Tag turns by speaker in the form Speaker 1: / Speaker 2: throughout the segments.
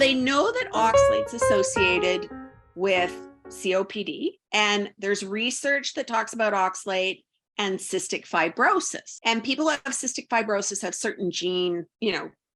Speaker 1: they know that oxalate's associated with COPD, and there's research that talks about oxalate and cystic fibrosis. And people who have cystic fibrosis have certain gene,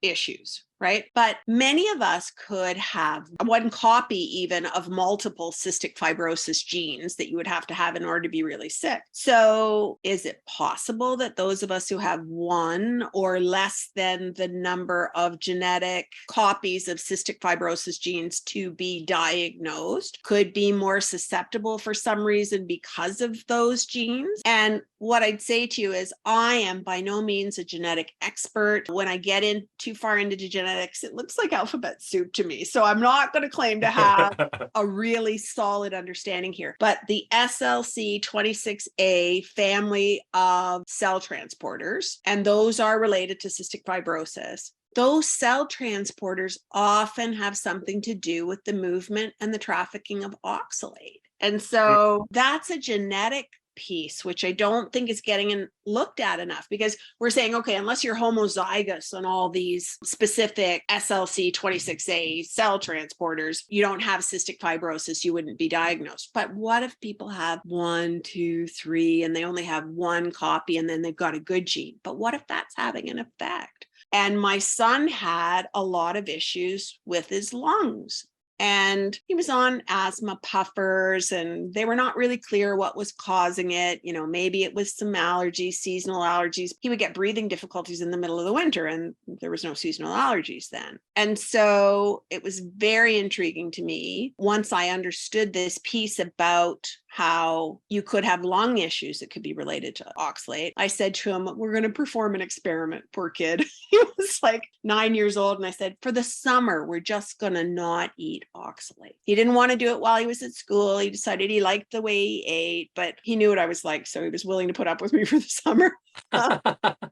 Speaker 1: issues, right? But many of us could have one copy even of multiple cystic fibrosis genes that you would have to have in order to be really sick. So is it possible that those of us who have one or less than the number of genetic copies of cystic fibrosis genes to be diagnosed could be more susceptible for some reason because of those genes? And what I'd say to you is I am by no means a genetic expert. When I get in too far into genetics, it looks like alphabet soup to me. So I'm not going to claim to have a really solid understanding here. But the SLC26A family of cell transporters, and those are related to cystic fibrosis. Those cell transporters often have something to do with the movement and the trafficking of oxalate. And so that's a genetic piece, which I don't think is getting looked at enough, because we're saying, okay, unless you're homozygous on all these specific SLC26A cell transporters, you don't have cystic fibrosis, you wouldn't be diagnosed. But what if people have 1, 2, 3, and they only have one copy and then they've got a good gene? But what if that's having an effect? And my son had a lot of issues with his lungs. And he was on asthma puffers, and they were not really clear what was causing it. Maybe it was some allergies, seasonal allergies. He would get breathing difficulties in the middle of the winter, and there was no seasonal allergies then. And so it was very intriguing to me once I understood this piece about how you could have lung issues that could be related to oxalate. I said to him, we're going to perform an experiment. Poor kid. He was like 9 years old. And I said, for the summer, we're just going to not eat oxalate. He didn't want to do it while he was at school. He decided he liked the way he ate, but he knew what I was like. So he was willing to put up with me for the summer.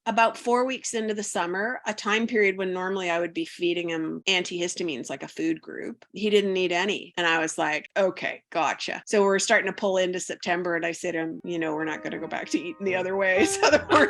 Speaker 1: About 4 weeks into the summer, a time period when normally I would be feeding him antihistamines like a food group, he didn't need any. And I was like, okay, gotcha. So we're starting to pull into September, and I said to him, we're not going to go back to eating the other way. So that we're